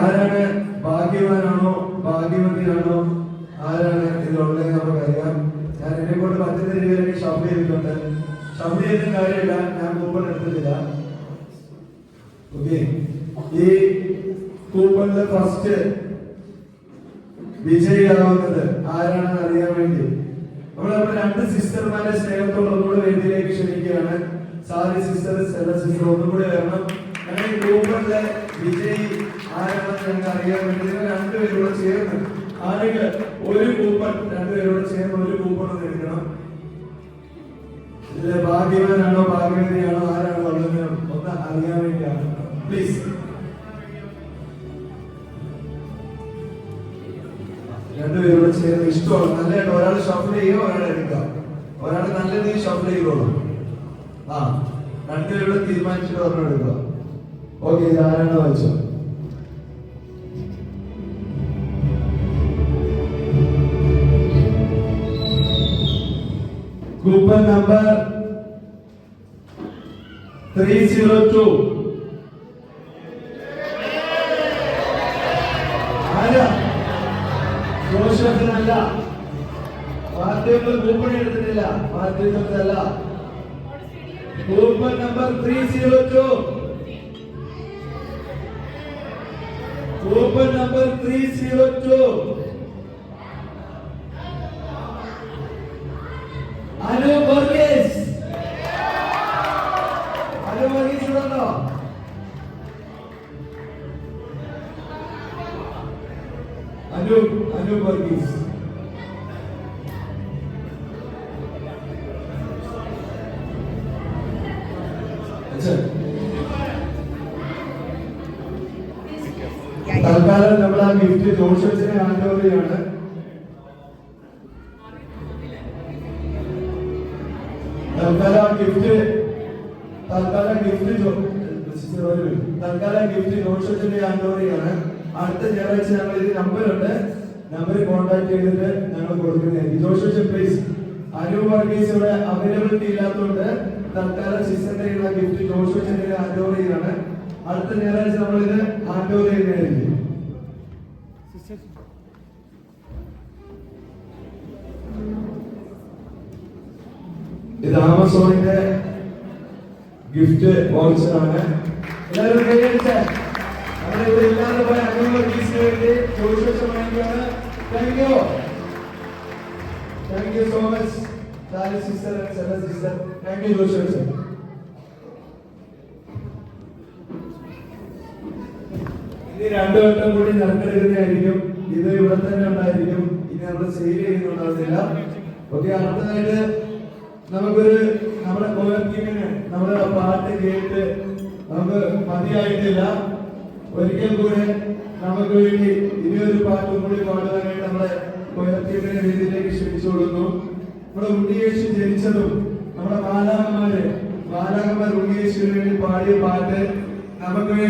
ആരാണ് ഭാഗ്യവാനാണോ ഭാഗ്യവതിയാണോ ആരാണ് ഇതിലുള്ളത് നമുക്കറിയാം. ഞാൻ എന്നെ കൊണ്ട് പറ്റുന്ന രീതിയിലേക്ക് ഷഫിൾ ചെയ്തിട്ടുണ്ട്. ഷഫിൾ ചെയ്ത കാര്യമില്ല, ഞാൻ കൂപ്പൺ എടുത്തിട്ടില്ല. ഓക്കെ, ഈ കൂപ്പണില് ഫസ്റ്റ് വിജയിയാവുന്നത് ആരാണെന്ന് അറിയാൻ വേണ്ടി നമ്മളവിടെ രണ്ട് സിസ്റ്റർമാരെ സ്നേഹത്തോടെ ഒന്നുകൂടെ വേദിയിലേക്ക് ക്ഷണിക്കുകയാണ്. സാരി സിസ്റ്റർ, സെല സിസ്റ്റർ ഒന്നുകൂടെ വരണം. അങ്ങനെ ഈ കൂപ്പണിലെ വിജയി ആരാണെന്ന് ഞങ്ങൾക്ക് അറിയാൻ വേണ്ടി നിങ്ങൾ രണ്ടുപേരോട് ചേർന്ന് ആരെങ്കിലും ഒരു കൂപ്പൺ രണ്ടുപേരോട് ചേർന്ന് ഒരു കൂപ്പൺ ഒന്ന് എടുക്കണം. ഇതിലെ ഭാഗ്യവാനാണോ ഭാഗ്യവതിയാണോ ആരാണോ ഉള്ളത് ഒന്ന് അറിയാൻ വേണ്ടിയാണ്. പ്ലീസ് രണ്ടുപേരോട് ചേർന്ന് ഇഷ്ടമാണ് നല്ലതായിട്ട് ഒരാൾ ഷഫിൾ ചെയ്യുക, ഒരാൾ എടുക്കുക. ഒരാൾ നല്ല രീതിയിൽ ഷഫിൾ ചെയ്യുള്ളൂ. രണ്ടുപേരോട് തീരുമാനിച്ചിട്ട് ഒരെണ്ണം എടുക്കുക. ഓക്കെ, ഇത് ആരാണോ വായിച്ചോ? Coupon number 302. ആരാ? ജോഷഫിനല്ല. മാധ്യമങ്ങൾ കൂപ്പൺ എടുത്തിട്ടില്ല, മാധ്യമങ്ങൾക്കല്ല. Coupon number 302. Coupon number 302. Anu Varghese. Anu Varghese ഉണ്ടോ? അനു വർഗീസ്. തൽക്കാലം നമ്മൾ ആ ഗിഫ്റ്റ് ജോഷസിനെ ഹാൻഡ് ഓവർ ചെയ്യാണ്. തൽക്കാലം ഗിഫ്റ്റ് ജോഷസിനെ ഹാൻഡ് ഓവർ ചെയ്യാണ്. അടുത്ത ഞായറാഴ്ച ഞങ്ങൾ ഇത് നമ്പറുണ്ട്, നമ്പറിൽ കോൺടാക്ട് ചെയ്തിട്ട് ഞങ്ങൾ കൊടുക്കുന്നതായിരിക്കും. ജോഷസ് പ്ലീസ്. അനു വർഗീസ് ഇവിടെ അവൈലബിലിറ്റി ഇല്ലാത്തതുകൊണ്ട് തൽക്കാലം സിസ്റ്ററിന്റെ ഗിഫ്റ്റ് ജോഷസിനെ ഹാൻഡ് ഓവർ ചെയ്യാണ്. അടുത്ത ഞായറാഴ്ച നമ്മൾ ഇത് ഹാൻഡ് ഓവർ ചെയ്യുന്നതായിരിക്കും. ഇത് ആമസോണിന്റെ ഗിഫ്റ്റ് വൗച്ചർ ആണ്. എല്ലാവരും കൈയടിച്ചേ. നമ്മുടെ ഇവിടെ ഇല്ലാതെ പോയ അനു വർഗീസിന് വേണ്ടി ജോഷസ് വാങ്ങിക്കുകയാണ്. താങ്ക് യു സോ മച്ച് സാരി സിസ്റ്റർ ആൻഡ് സെല സിസ്റ്റർ. താങ്ക് യു ജോഷസ്. ഇത് രണ്ടു വട്ടം കൂടി നറുക്കെടുക്കുന്നതായിരിക്കും. ഇത് ഇവിടെ തന്നെ ഉണ്ടായിരിക്കും. ഇനി നമ്മൾ സെയിൽ ചെയ്യുന്നുണ്ടാവുന്നില്ല. ഓക്കെ, അടുത്തതായിട്ട് നമുക്കൊരു നമ്മുടെ കോയർ ടീമിന് നമ്മുടെ പാട്ട് കേട്ട് നമുക്ക് മതിയായിട്ടില്ല. ഒരിക്കൽ കൂടെ നമുക്ക് വേണ്ടി ഇനിയൊരു പാട്ടും കൂടി പാടുവാനായിട്ട് നമ്മുടെ കോയർ ടീമിനെ വേദിയിലേക്ക് ക്ഷണിച്ചു കൊടുക്കുന്നു. നമ്മുടെ ഉണ്ണിയേശു ജനിച്ചതും നമ്മുടെ ബാലാകന്മാർ ഉണ്ണിയേശുവിന് വേണ്ടി പാടിയ പാട്ട് നമുക്ക് വേണ്ടി